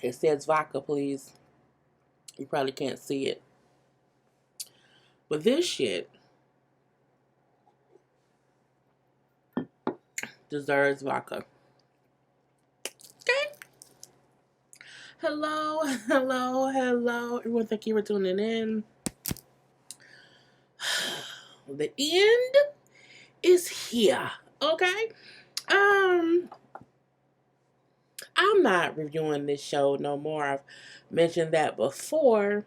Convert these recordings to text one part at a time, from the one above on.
It says vodka, please. You probably can't see it. But this shit deserves vodka. Okay? Hello, hello, hello. Everyone, thank you for tuning in. The end is here. Okay? I'm not reviewing this show no more. I've mentioned that before.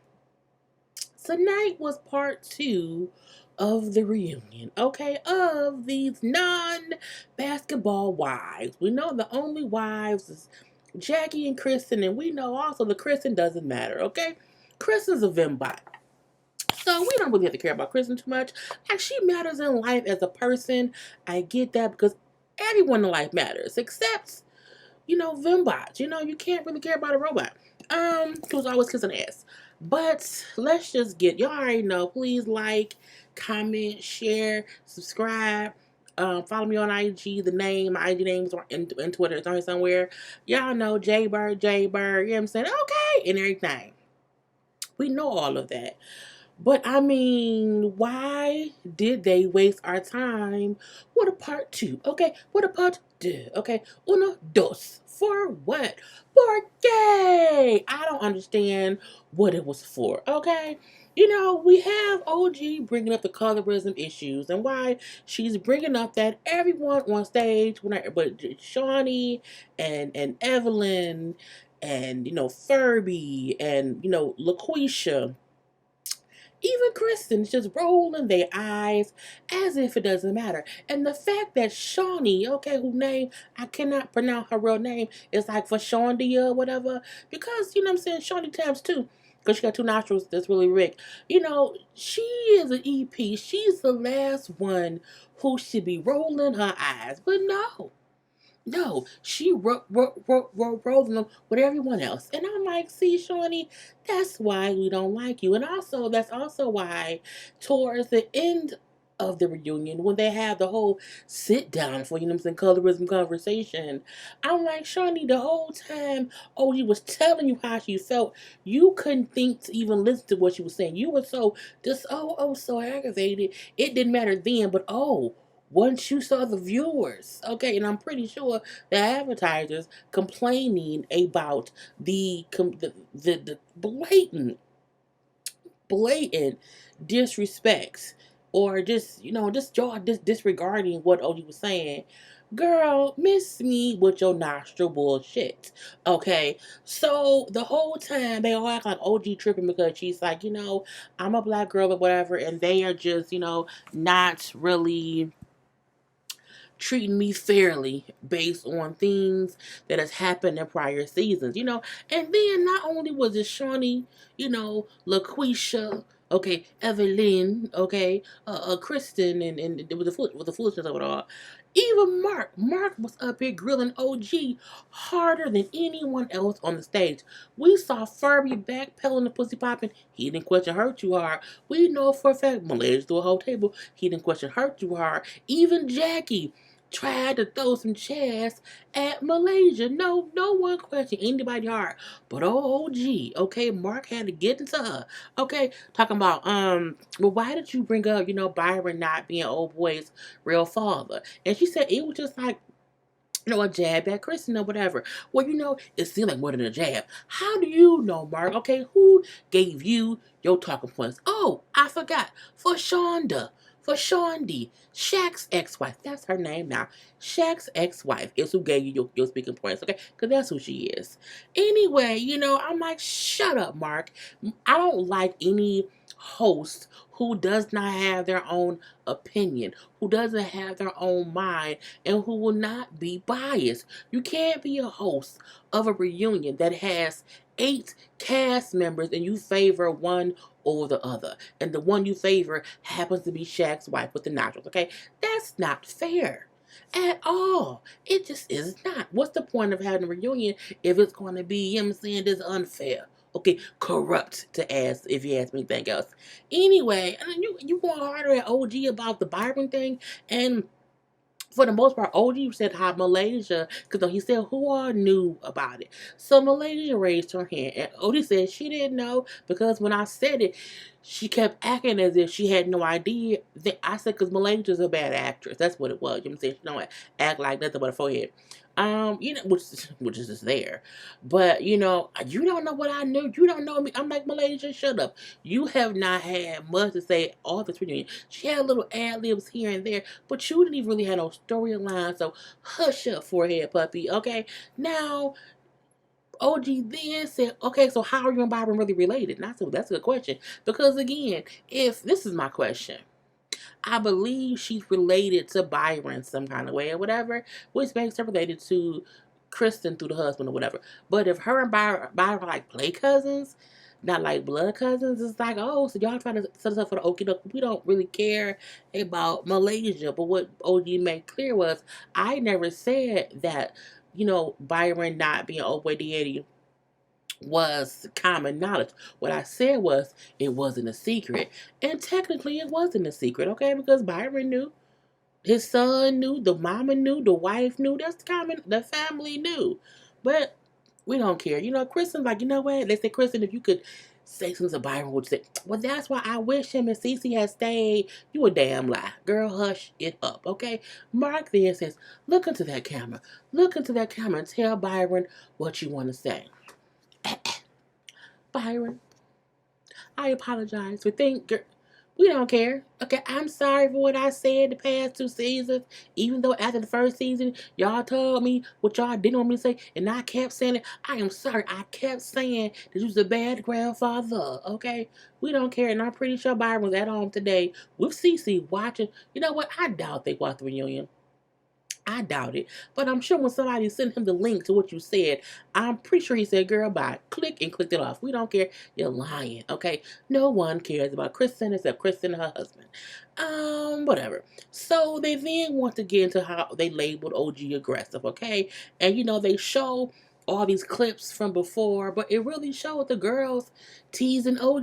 Tonight was part 2 of the reunion, okay, of these non-basketball wives. We know the only wives is Jackie and Kristen, and we know also the Kristen doesn't matter, okay? Kristen's a Vimbot. So we don't really have to care about Kristen too much. Like, she matters in life as a person. I get that because everyone in life matters, except, Vimbots. You can't really care about a robot. Who's always kissing ass. But let's just y'all already know. Please like, comment, share, subscribe. Follow me on IG. My IG name is in Twitter. It's on here somewhere. Y'all know JayBird, JayBird. You know what I'm saying? Okay, and everything. We know all of that. But I mean, why did they waste our time with a part 2? Okay, with a part 2. Okay, uno, dos. For what? For gay. I don't understand what it was for. Okay, we have OG bringing up the colorism issues and why she's bringing up that everyone on stage, but Shawnee and Evelyn and Furby and LaQuisha, even Kristen's just rolling their eyes as if it doesn't matter. And the fact that Shawnee, okay, whose name, I cannot pronounce her real name, is like for Shondia or whatever, because, I'm saying, Shawnee times 2, because she got 2 nostrils that's really big. She is an EP. She's the last one who should be rolling her eyes. But no. No, she rolling them with everyone else. And I'm like, see, Shawnee, that's why we don't like you. And also, that's also why towards the end of the reunion, when they have the whole sit down for, colorism conversation, I'm like, Shawnee, the whole time, she was telling you how she felt. You couldn't think to even listen to what she was saying. You were so so aggravated. It didn't matter then, but once you saw the viewers, okay, and I'm pretty sure the advertisers complaining about the blatant disrespects, or just y'all disregarding what OG was saying. Girl, miss me with your nostril bullshit. Okay, so the whole time they all act like OG tripping because she's like, I'm a black girl or whatever, and they are just, not really treating me fairly based on things that has happened in prior seasons, And then not only was it Shawnee, LaQuisha, okay, Evelyn, okay, Kristen, and with the foolishness of it all. Even Mark was up here grilling OG harder than anyone else on the stage. We saw Furby backpedaling the pussy popping. He didn't question her too hard. We know for a fact Malaysia threw a whole table. He didn't question her too hard. Even Jackie tried to throw some chairs at Malaysia. No one questioned anybody hard. But OG, okay, Mark had to get into her. Okay, talking about, well, why did you bring up, Byron not being old boy's real father? And she said it was just like, a jab at Kristen or whatever. Well, it seemed like more than a jab. How do you know, Mark? Okay, who gave you your talking points? Oh, I forgot. For Shonda. For Shondi. Shaq's ex-wife. That's her name now. Shaq's ex-wife is who gave you your speaking points, okay? Because that's who she is. Anyway, I'm like, shut up, Mark. I don't like any host who does not have their own opinion, who doesn't have their own mind, and who will not be biased. You can't be a host of a reunion that has 8 cast members and you favor one over the other. And the one you favor happens to be Shaq's wife with the nostrils, okay? That's not fair. At all. It just is not. What's the point of having a reunion if it's going to be, I'm saying, this unfair? Okay, corrupt to ask if you ask me anything else. Anyway, and then you going harder at OG about the Byron thing, and For the most part, OG said how Malaysia, because he said who all knew about it. So Malaysia raised her hand, and OG said she didn't know because when I said it, she kept acting as if she had no idea. Then I said, because Malaysia's a bad actress. That's what it was. You know what I'm saying? She don't act like nothing but a forehead. Which is just there. But you don't know what I knew. You don't know me. I'm like, Malaysia, shut up. You have not had much to say all this reunion. She had little ad libs here and there, but you didn't even really have no storyline. So hush up, forehead puppy. Okay. Now OG then said, okay, so how are you and Byron really related? And I said, well, that's a good question. Because again, if this is my question, I believe she's related to Byron some kind of way or whatever, which makes her related to Kristen through the husband or whatever. But if her and Byron like play cousins, not like blood cousins, it's like, oh, so y'all trying to set us up for the okie doke. We don't really care about Malaysia. But what OG made clear was, I never said that, Byron not being old boy daddy was common knowledge. What I said was it wasn't a secret. And technically it wasn't a secret, okay? Because Byron knew. His son knew, the mama knew, the wife knew, that's common, the family knew. But we don't care. Kristen's like, you know what? They say, Kristen, if you could say something to Byron, would say, well, that's why I wish him and Cece had stayed. You a damn lie. Girl, hush it up, okay? Mark then says, look into that camera. Look into that camera and tell Byron what you want to say. Byron, I apologize for thinking. We don't care. Okay, I'm sorry for what I said the past 2 seasons. Even though after the first season, y'all told me what y'all didn't want me to say, and I kept saying it. I am sorry. I kept saying that you was a bad grandfather. Okay, we don't care, and I'm pretty sure Byron was at home today with Cece watching. You know what? I doubt they watched the reunion. I doubt it. But I'm sure when somebody sent him the link to what you said, I'm pretty sure he said, girl, bye. Click and clicked it off. We don't care. You're lying. Okay? No one cares about Kristen except Kristen and her husband. Whatever. So they then want to get into how they labeled OG aggressive, okay? And they show all these clips from before, but it really showed the girls teasing OG.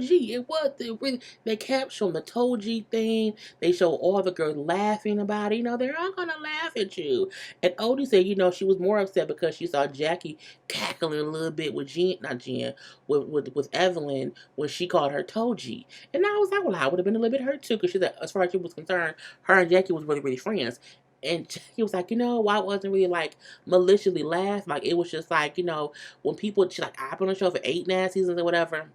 They kept showing the Toji thing. They show all the girls laughing about it. They're all gonna laugh at you. And Odie said, she was more upset because she saw Jackie cackling a little bit with not Jen, with Evelyn when she called her Toji. And I was like, well, I would have been a little bit hurt too, because she said, as far as she was concerned, her and Jackie was really, really friends. And Jackie was like, why it wasn't really like maliciously laugh? Like, it was just like, when people, I've been on the show for 8, 9 seasons or whatever,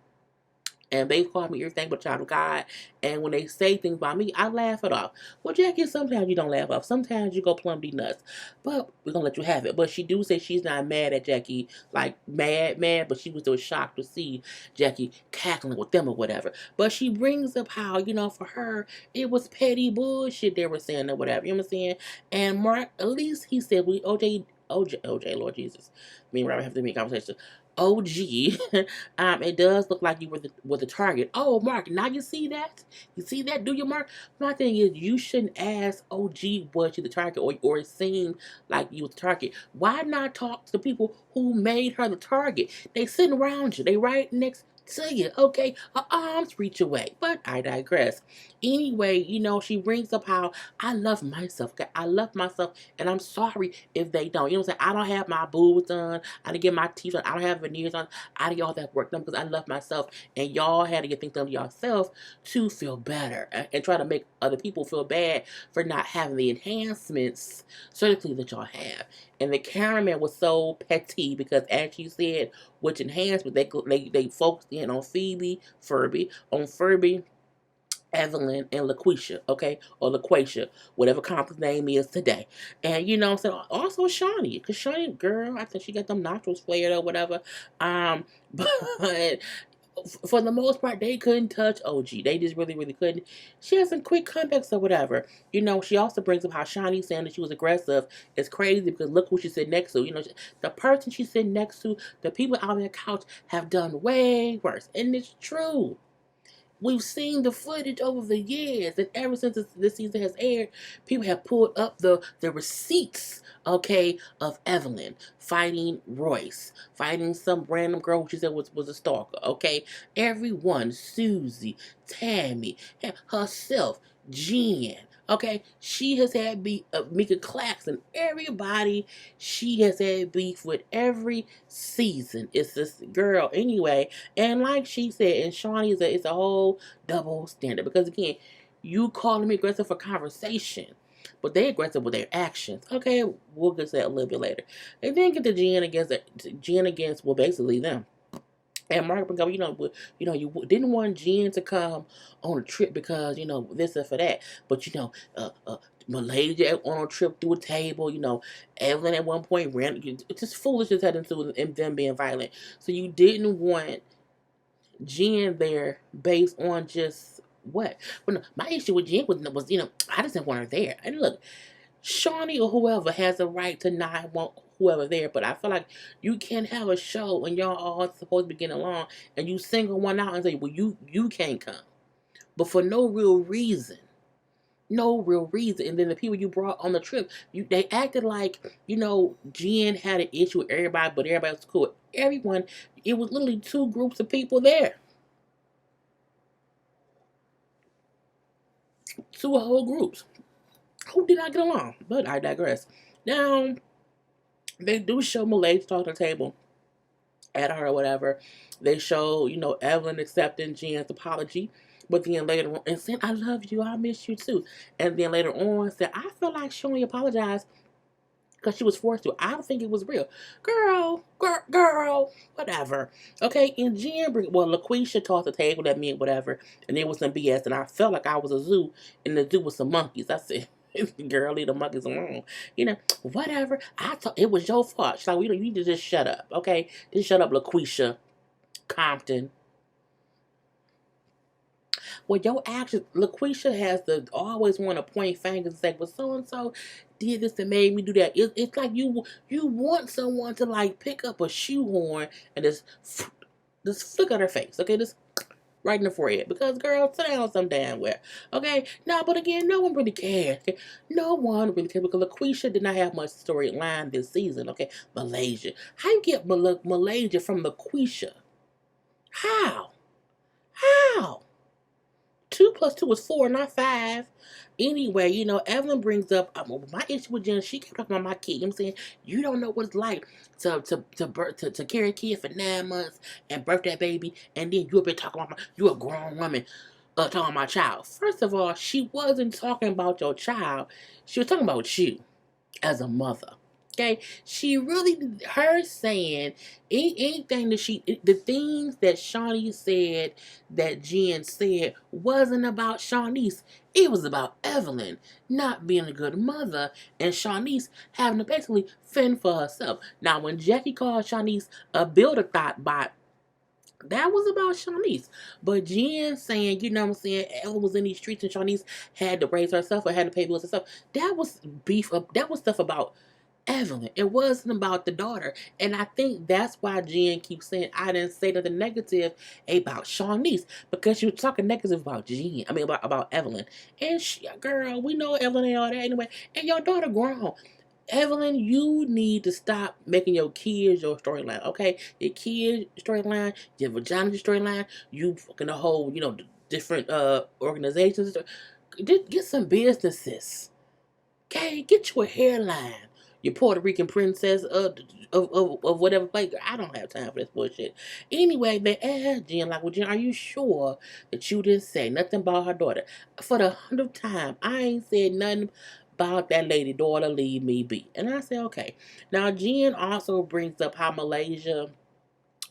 and they call me everything but child of God. And when they say things about me, I laugh it off. Well, Jackie, sometimes you don't laugh off. Sometimes you go plumb D nuts. But we're gonna let you have it. But she do say she's not mad at Jackie, like mad, but she was still shocked to see Jackie cackling with them or whatever. But she brings up how, for her, it was petty bullshit they were saying or whatever. You know what I'm saying? And Mark, at least he said OJ, Lord Jesus. Me and Robert have to make conversation. OG, it does look like you were the target. Oh, Mark, now you see that? You see that? Do you, Mark? My thing is, you shouldn't ask OG was you the target, or it seemed like you was the target. Why not talk to the people who made her the target? They sitting around you. They right next to you. Okay, her arms reach away. But I digress. Anyway, she brings up how I love myself. Okay? I love myself, and I'm sorry if they don't. You know what I'm saying? I don't have my boobs done. I didn't get my teeth done. I don't have veneers on. I did all that work done because I love myself, and y'all had to get things done to yourself to feel better and try to make other people feel bad for not having the enhancements surgically that y'all have. And the cameraman was so petty because, as she said, which enhancement they focused in on Furby, Evelyn, and LaQuisha, okay? Or LaQuisha, whatever complex name is today. And so also Shawnee, because Shawnee, girl, I think she got them nostrils flared or whatever. But for the most part, they couldn't touch OG. They just really, really couldn't. She has some quick comebacks or whatever. She also brings up how Shawnee saying that she was aggressive is crazy because look who she sit next to. The person she's sitting next to, the people out on the couch have done way worse. And it's true. We've seen the footage over the years, and ever since this season has aired, people have pulled up the receipts, okay, of Evelyn fighting Royce, fighting some random girl who she said was a stalker, okay? Everyone, Susie, Tammy, herself, Jen, Okay, she has had beef, Mika Claxton, everybody she has had beef with every season. It's this girl anyway, and like she said, and Shawnee it's a whole double standard because again, you calling me aggressive for conversation, but they aggressive with their actions. Okay, we'll get to that a little bit later. And then get to Jen against well basically them. And Mark would go, you didn't want Jen to come on a trip because this and for that, but Malaysia on a trip through a table, Evelyn at one point ran, it's just foolishness had into them being violent. So you didn't want Jen there based on just what? But no, my issue with Jen was I just didn't want her there. And look, Shawnee or whoever has a right to not want whoever there, but I feel like you can't have a show and y'all all supposed to be getting along and you single one out and say, well, you can't come. But for no real reason. No real reason. And then the people you brought on the trip, they acted like, Jen had an issue with everybody, but everybody was cool. Everyone, it was literally two groups of people there. Two whole groups who did not get along. But I digress. Now, they do show Malay talk to the table at her or whatever. They show, Evelyn accepting Jen's apology. But then later on, and saying, I love you, I miss you too. And then later on, said, I feel like she only apologized because she was forced to. I don't think it was real. Girl, whatever. Okay, and LaQuisha tossed the table at me, whatever. And there was some BS. And I felt like I was a zoo, and the zoo was some monkeys. I said, girl, leave the monkeys alone. Whatever. I thought it was your fault. She's like, you need to just shut up, okay? Just shut up, LaQuisha Compton. Well, your actions, LaQuisha has to always want to point fingers and say, well, so and so did this and made me do that. It's like you want someone to like pick up a shoehorn and just flick at her face, okay? Just right in the forehead. Because girl, sit down some damn where. Okay? No, but again, no one really cares. Okay? No one really cares because LaQuisha did not have much storyline this season. Okay? Malaysia. How you get Malaysia from LaQuisha? How? How? 2 plus 2 is 4, not 5. Anyway, Evelyn brings up my issue with Jen. She kept talking about my kid. You know what I'm saying? You don't know what it's like to carry a kid for 9 months and birth that baby, and then you've been talking about you a grown woman talking about my child. First of all, she wasn't talking about your child. She was talking about you as a mother. Okay, she really, her saying anything the things that Shawnee said, that Jen said, wasn't about Shawnee's. It was about Evelyn not being a good mother and Shawnee's having to basically fend for herself. Now, when Jackie called Shawnee's a builder thought bot, that was about Shawnee's. But Jen saying, what I'm saying, Evelyn was in these streets and Shawnee's had to raise herself or had to pay bills and stuff. That was beef up. That was stuff about Evelyn. It wasn't about the daughter. And I think that's why Jen keeps saying I didn't say nothing negative about Shawnee's. Because she was talking negative about Jen. I mean about Evelyn. And girl, we know Evelyn ain't all that anyway. And your daughter grown. Evelyn, you need to stop making your kids your storyline, okay? Your kids storyline, your vagina storyline, you fucking the whole, different organizations. Get some businesses. Okay, get you a hairline. Your Puerto Rican princess of whatever place. I don't have time for this bullshit. Anyway, they asked Jen, like, well, Jen, are you sure that you didn't say nothing about her daughter? For the 100th time, I ain't said nothing about that lady daughter, leave me be. And I said, okay. Now, Jen also brings up how Malaysia,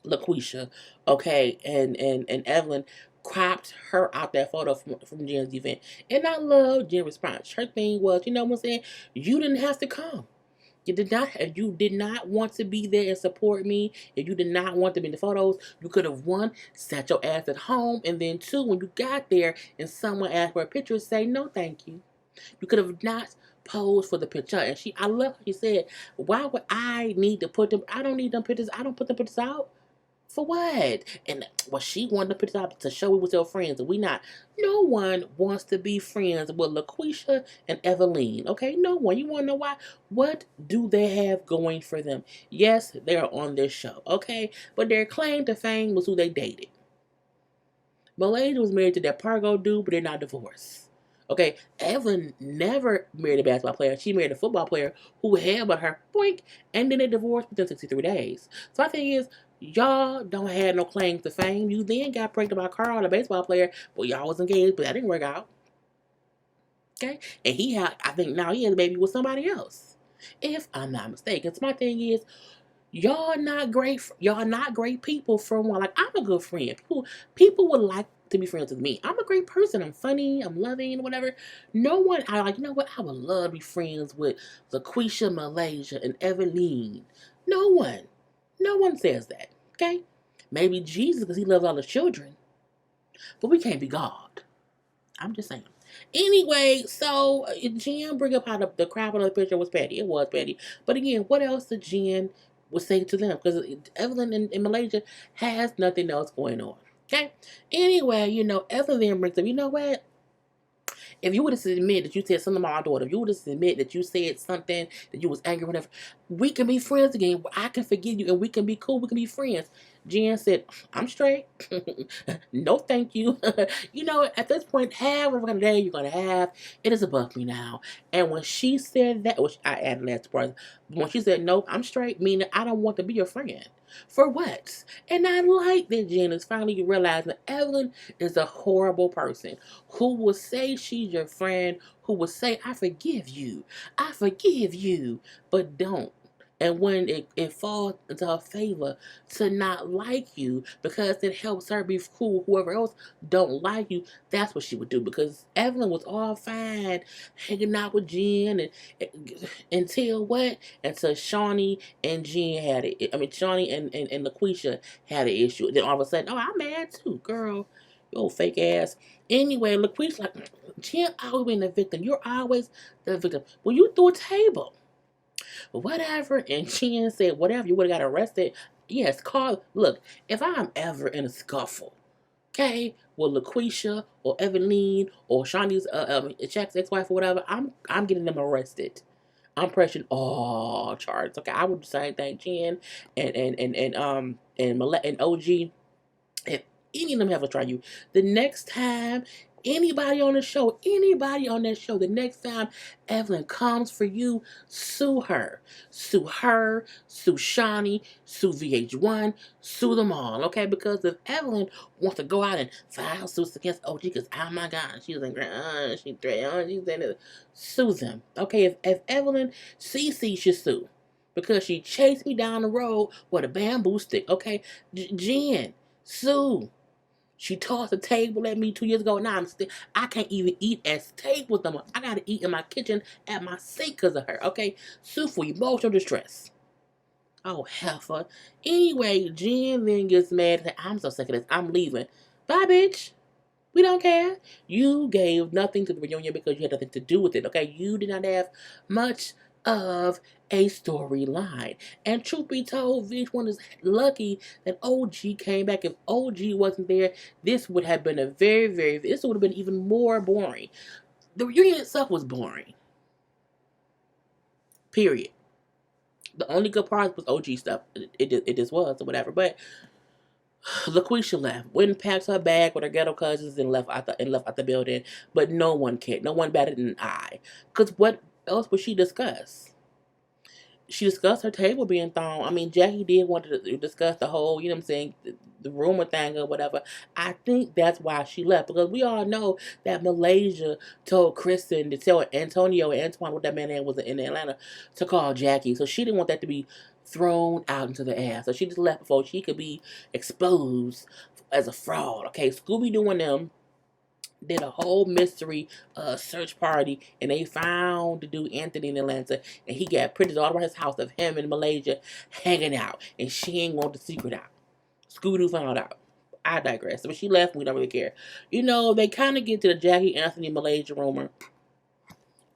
LaQuisha, okay, and Evelyn cropped her out that photo from Jen's event. And I love Jen's response. Her thing was, you know what I'm saying? You didn't have to come. If you did not want to be there and support me, if you did not want to be in the photos, you could have, one, sat your ass at home, and then two, when you got there and someone asked for a picture, say no thank you. You could have not posed for the picture. And I love how she said, why would I need to put them, I don't need them pictures, I don't put them pictures out. For what? And she wanted to put it out to show we was your friends, and we not. No one wants to be friends with LaQuisha and Evelyn. Okay, no one. You want to know why? What do they have going for them? Yes, they're on this show. Okay, but their claim to fame was who they dated. Malaysia was married to that Pargo dude, but they're not divorced. Okay, Evelyn never married a basketball player. She married a football player who had but her, boink, and then they divorced within 63 days. So my thing is, y'all don't have no claim to fame. You then got pregnant by Karla, the baseball player, but y'all was engaged, but that didn't work out. Okay, and I think now he has a baby with somebody else, if I'm not mistaken. So my thing is, y'all not great. Y'all not great people. From one, like I'm a good friend. People would like to be friends with me. I'm a great person. I'm funny. I'm loving. Whatever. No one. I like. You know what? I would love to be friends with LaQuisha, Malaysia, and Eveline. No one. No one says that. Okay. Maybe Jesus because he loves all the children, but we can't be God. I'm just saying. Anyway, so Jen bring up how the crowd on the picture was petty. It was petty. But again, what else did Jen would say to them? Because Evelyn in Malaysia has nothing else going on. Okay? Anyway, Evelyn brings up, you know what? If you would have admit that you said something about my daughter, if you would have admit that you said something, that you was angry, whatever, we can be friends again. I can forgive you and we can be cool. We can be friends. Jen said, I'm straight. No, thank you. At this point, have whatever kind of day you're going to have, it is above me now. And when she said that, which I added last part, when she said, no, I'm straight, meaning I don't want to be your friend. For what? And I like that Jen is finally realizing that Evelyn is a horrible person who will say she's your friend, who will say, I forgive you, but don't. And when it falls into her favor to not like you because it helps her be cool, whoever else don't like you, that's what she would do. Because Evelyn was all fine hanging out with Jen until what? Until Shawnee and Jen had it. I mean, Shawnee and LaQuisha had an issue. Then all of a sudden, oh, I'm mad too, girl. You old fake ass. Anyway, LaQuisha like, Jen always been the victim. You're always the victim. Well, you threw a table. Whatever. And Jen said, whatever, you would have got arrested. Yes, call. Look, if I'm ever in a scuffle, okay, with LaQuisha or Eveline or Shawnee's Jack's ex-wife or whatever, I'm getting them arrested. I'm pressing all charges. Okay, I would do the same thing. Jen and OG, if any of them have to try you, the next time anybody on that show, the next time Evelyn comes for you, sue her. Sue her, sue Shawnee, sue VH1, sue them all, okay? Because if Evelyn wants to go out and file suits against OG, because, oh my God, she was in she threatened, she's in it, sue them, okay? If Evelyn, CC should sue because she chased me down the road with a bamboo stick, okay? Jen, sue. She tossed a table at me 2 years ago. Now I can't even eat at tables no more. I gotta eat in my kitchen at my sink because of her. Okay, sue for emotional distress. Oh heifer. Anyway, Jen then gets mad and says, I'm so sick of this. I'm leaving. Bye, bitch. We don't care. You gave nothing to the reunion because you had nothing to do with it, okay? You did not have much of a storyline. And truth be told, VH1 is lucky that OG came back. If OG wasn't there, this would have been this would have been even more boring. The reunion itself was boring. Period. The only good part was OG stuff. It just was or whatever. But LaQuisha left, went and packed her bag with her ghetto cousins and left out the building. But no one cared. No one batted an eye. Cause what else would she discuss? She discussed her table being thrown. I mean, Jackie did want to discuss the whole, you know what I'm saying, the rumor thing or whatever. I think that's why she left because we all know that Malaysia told Kristen to tell Antonio and Antoine what that man name was in Atlanta to call Jackie. So she didn't want that to be thrown out into the air. So she just left before she could be exposed as a fraud. Okay, Scooby Doo and them did a whole mystery search party and they found the dude Anthony in Atlanta and he got printed all over his house of him in Malaysia hanging out and she ain't want the secret out. Scooby-Doo found out. I digress. But she left, we don't really care. They kind of get to the Jackie Anthony Malaysia rumor.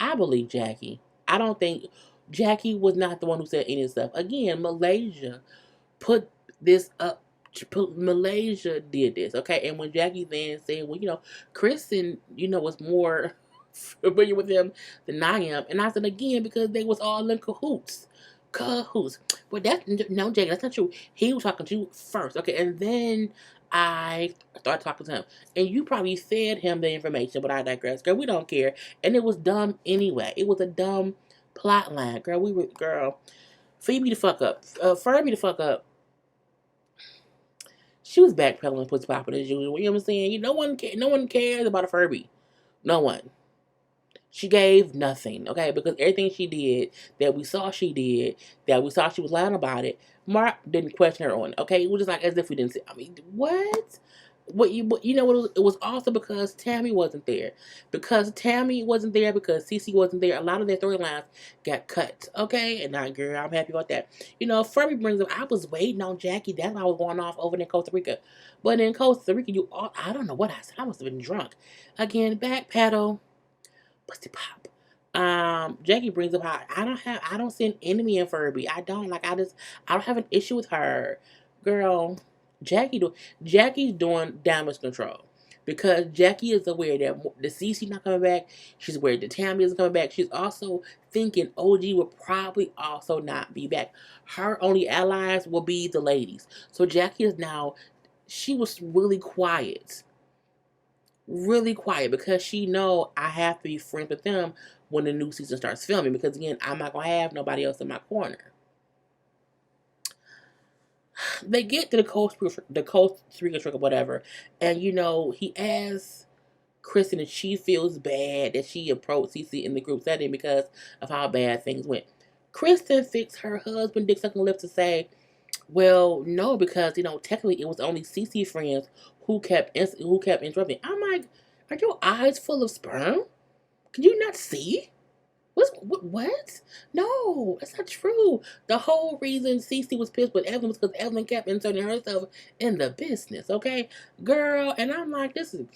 I believe Jackie. I don't think Jackie was not the one who said any stuff. Again, Malaysia put this up. Malaysia did this, okay? And when Jackie then said, well, Kristen, was more familiar with him than I am. And I said again, because they was all in cahoots. Cahoots. But no, Jackie, that's not true. He was talking to you first, okay? And then I started talking to him. And you probably fed him the information, but I digress. Girl, we don't care. And it was dumb anyway. It was a dumb plot line. Girl, feed me the fuck up. Fur me the fuck up. She was backpedaling, pussy popping as usual. You know what I'm saying? No one cares about a Furby. No one. She gave nothing, okay? Because everything she did, that we saw she did, that we saw she was lying about it, Mark didn't question her on it, okay? It was just like as if we didn't see. I mean, what? You know what? It was also because Tammy wasn't there. Because Tammy wasn't there, because Cece wasn't there, a lot of their storylines got cut, okay? And now, girl, I'm happy about that. You know, Furby brings up, I was waiting on Jackie. That's why I was going off over in Costa Rica. But in Costa Rica, I don't know what I said. I must have been drunk. Again, backpedal. Pussy pop. Jackie brings up how I don't see an enemy in Furby. I don't I don't have an issue with her. Girl, Jackie's doing damage control. Because Jackie is aware that the CC not coming back. She's aware that Tammy isn't coming back. She's also thinking OG will probably also not be back. Her only allies will be the ladies. So Jackie is now, she was really quiet because she know I have to be friends with them when the new season starts filming, because again, I'm not gonna have nobody else in my corner. They get to the Coast Rica trip or whatever, and you know, he asks Kristen if she feels bad that she approached Cece in the group setting because of how bad things went. Kristen fixed her husband dick sucking lips to say, well, no, because technically it was only CC friends who kept interrupting. I'm like, are your eyes full of sperm? Can you not see? What? No, that's not true. The whole reason CC was pissed with Evelyn was because Evelyn kept inserting herself in the business. Okay, girl, and I'm like, this is,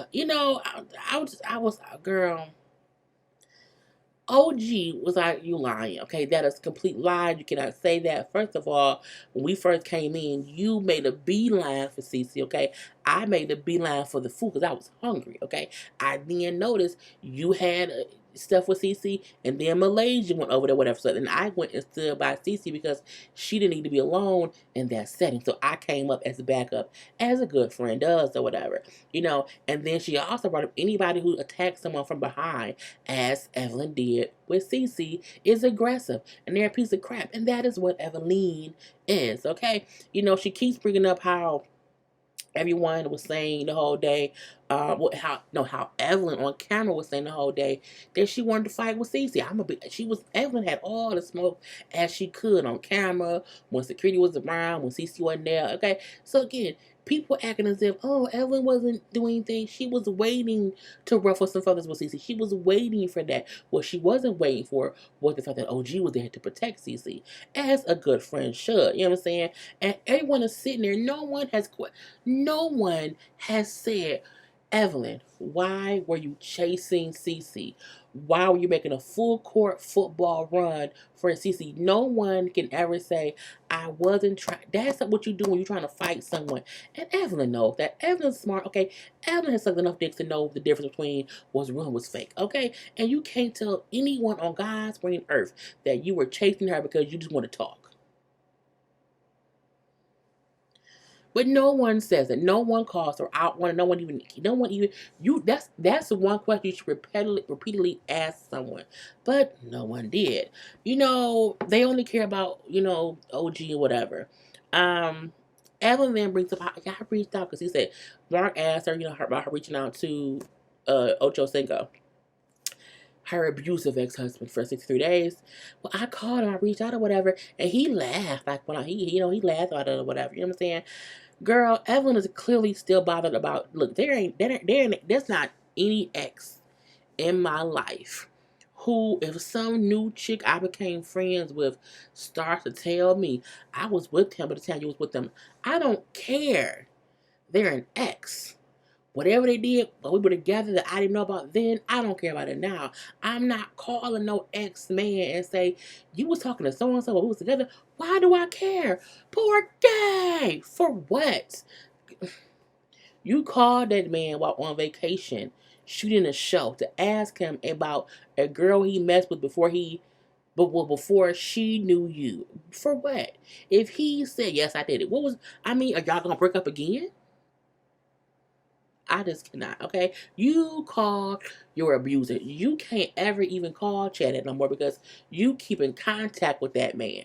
I was girl. OG was like, you lying. Okay, that is a complete lie. You cannot say that. First of all, when we first came in, you made a beeline for Cece, okay? I made a beeline for the food because I was hungry, okay? I then noticed you had stuff with Cece, and then Malaysia went over there, whatever. So then I went and stood by Cece because she didn't need to be alone in that setting. So I came up as a backup, as a good friend does, or whatever, And then she also brought up anybody who attacked someone from behind, as Evelyn did with Cece, is aggressive and they're a piece of crap. And that is what Evelyn is, okay? She keeps bringing up how everyone was saying the whole day, how Evelyn on camera was saying the whole day that she wanted to fight with Cece. Evelyn had all the smoke as she could on camera, when security was around, when Cece wasn't there. Okay, so again, people acting as if, oh, Evelyn wasn't doing anything. She was waiting to ruffle some feathers with Cece. She was waiting for that. What she wasn't waiting for was the fact that OG was there to protect Cece, as a good friend should. You know what I'm saying? And everyone is sitting there. No one has said, Evelyn, why were you chasing Cece? Why were you making a full court football run for Cece? No one can ever say, I wasn't trying. That's not what you do when you're trying to fight someone. And Evelyn knows that. Evelyn's smart, okay? Evelyn has sucked enough dicks to know the difference between what's real and what's fake, okay? And you can't tell anyone on God's green earth that you were chasing her because you just want to talk. But no one says it. No one calls her out. No one even. You. That's the one question you should repeatedly ask someone. But no one did. They only care about OG or whatever. Evelyn then brings up how I reached out because he said Mark asked her about her reaching out to Ocho Cinco, her abusive ex-husband, for 63 days. Well, I called him, I reached out or whatever, and he laughed like when he laughed at it or whatever. You know what I'm saying? Girl, Evelyn is clearly still bothered about. Look, there's not any ex in my life who, if some new chick I became friends with starts to tell me I was with him by the time you was with them, I don't care. They're an ex. Whatever they did, but we were together that I didn't know about then, I don't care about it now. I'm not calling no ex-man and say, you was talking to so-and-so when we was together. Why do I care? Poor guy. For what? You called that man while on vacation, shooting a show, to ask him about a girl he messed with before he But well, before she knew you, for what? If he said yes, I did it. What was? I mean, are y'all gonna break up again? I just cannot. Okay, you call your abuser. You can't ever even call Chad no more because you keep in contact with that man.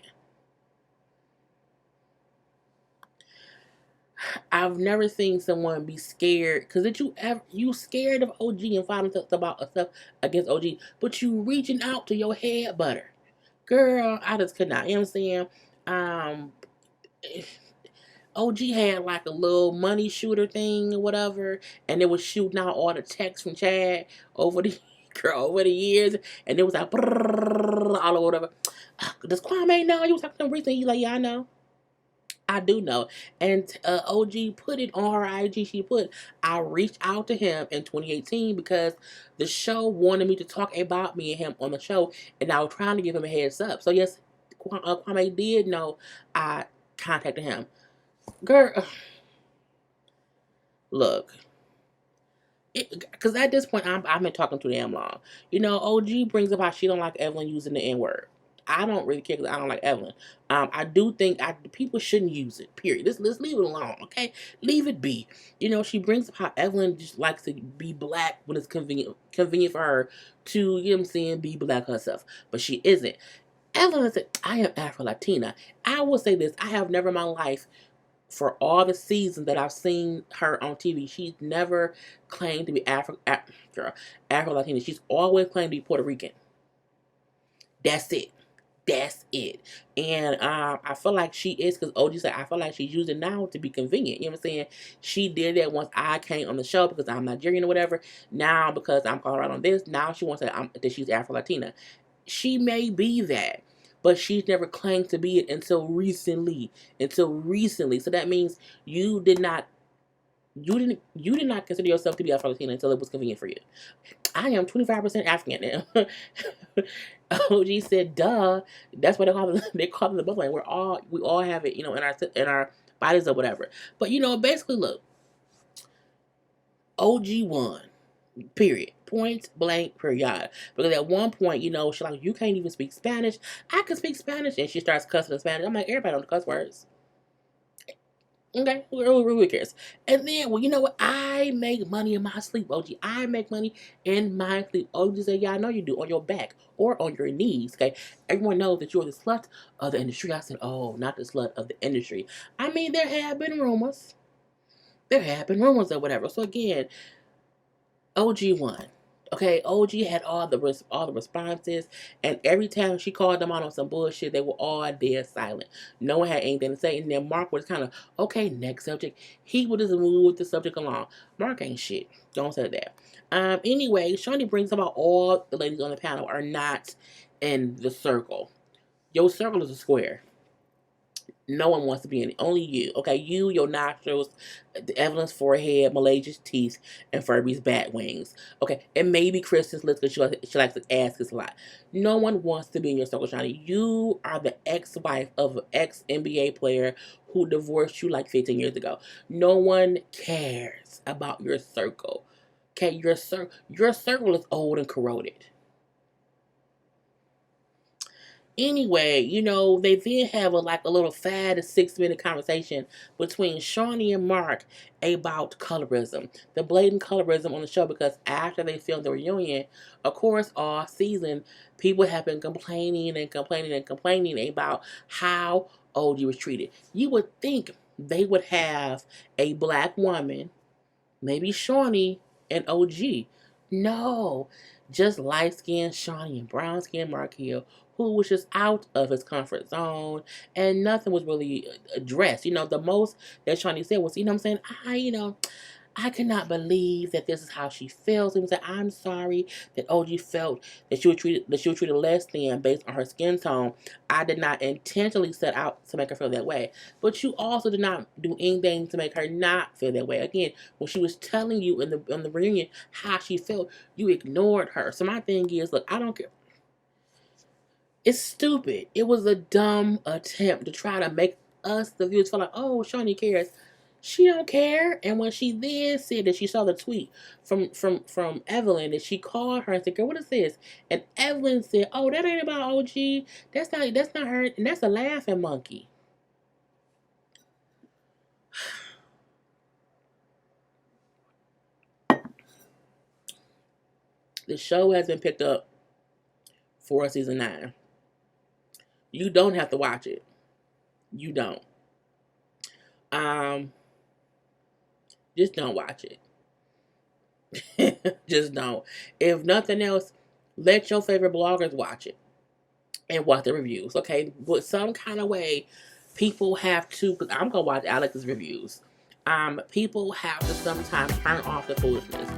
I've never seen someone be scared because did you ever you scared of OG and finding stuff about stuff against OG, but you reaching out to your head butter, girl. I just could not. You know what I'm saying? Um, OG had like a little money shooter thing or whatever, and it was shooting out all the texts from Chad over the girl over the years, and it was like all over whatever. Does Kwame know you was talking to him recently? He's like, yeah, I know. I do know. And OG put it on her IG. She put, I reached out to him in 2018 because the show wanted me to talk about me and him on the show, and I was trying to give him a heads up. So, yes, Kwame did know I contacted him. Girl, look, because at this point, I've been talking too damn long. You know, OG brings up how she don't like Evelyn using the N word. I don't really care because I don't like Evelyn. I do think people shouldn't use it. Period. Let's leave it alone. Okay, leave it be. You know, she brings up how Evelyn just likes to be black when it's convenient for her to, you know what I'm saying, be black herself, but she isn't. Evelyn said, "I am Afro Latina." I will say this: I have never in my life, for all the seasons that I've seen her on TV, she's never claimed to be Afro Latina. She's always claimed to be Puerto Rican. That's it. That's it. And I feel like she is, because OG said, I feel like she's using now to be convenient. You know what I'm saying? She did that once I came on the show because I'm Nigerian or whatever. Now, because I'm calling her out on this, now she wants that she's Afro Latina. She may be that, but she's never claimed to be it until recently. Until recently. So that means you did not consider yourself to be Afro Latina until it was convenient for you. I am 25% African now. OG said, "Duh." That's what they call it the buffalo. We all have it, you know, in our bodies or whatever. But you know, basically, look, OG won. Period. Point blank. Period. Because at one point, you know, she's like, "You can't even speak Spanish." I can speak Spanish, and she starts cussing in Spanish. I'm like, everybody knows cuss words. Okay, who cares? And then, well, you know what? I make money in my sleep, OG. I make money in my sleep. OG said, yeah, I know you do. On your back or on your knees, okay? Everyone knows that you're the slut of the industry. I said, oh, not the slut of the industry. I mean, there have been rumors. There have been rumors or whatever. So again, OG won. Okay, OG had all the responses, and every time she called them out on some bullshit, they were all dead silent. No one had anything to say, and then Mark was kind of okay. Next subject, he would just move the subject along. Mark ain't shit. Don't say that. Anyway, Shawnee brings about all the ladies on the panel are not in the circle. Your circle is a square. No one wants to be in it. Only you. Okay, you, your nostrils, Evelyn's forehead, Malaysia's teeth, and Furby's bat wings. Okay, and maybe Kristen's lips because she likes to ask us a lot. No one wants to be in your circle, Johnny. You are the ex-wife of an ex-NBA player who divorced you like 15 years ago. No one cares about your circle. Okay, your circle is old and corroded. Anyway, you know, they then have a little 5 to 6 minute conversation between Shawnee and Mark about colorism, the blatant colorism on the show. Because after they filmed the reunion, of course, all season people have been complaining and complaining and complaining about how OG was treated. You would think they would have a black woman, maybe Shawnee and OG. No, just light skinned Shawnee and brown skinned Mark Hill, who was just out of his comfort zone, and nothing was really addressed. You know, the most that Shawnee said was, you know what I'm saying? I cannot believe that this is how she feels. He was like, I'm sorry that OG felt that she was treated less than based on her skin tone. I did not intentionally set out to make her feel that way. But you also did not do anything to make her not feel that way. Again, when she was telling you in the reunion how she felt, you ignored her. So my thing is, look, I don't care. It's stupid. It was a dumb attempt to try to make us, the viewers, feel like, oh, Shawnee cares. She don't care. And when she then said that she saw the tweet from Evelyn, that she called her and said, "Girl, what is this?" And Evelyn said, "Oh, that ain't about OG. That's not her. And that's a laughing monkey." The show has been picked up for season 9. You don't have to watch it. You don't. Um, just don't watch it. Just don't. If nothing else, let your favorite bloggers watch it and watch the reviews. Okay, but some kind of way, people have to. Cause I'm gonna watch Alex's reviews. People have to sometimes turn off the foolishness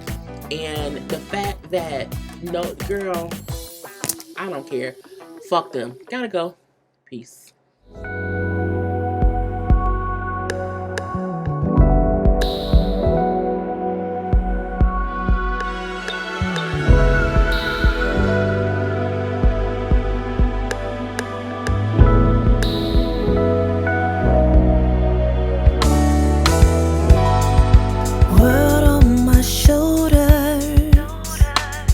and the fact that no girl, I don't care. Fuck them. Gotta go. Peace.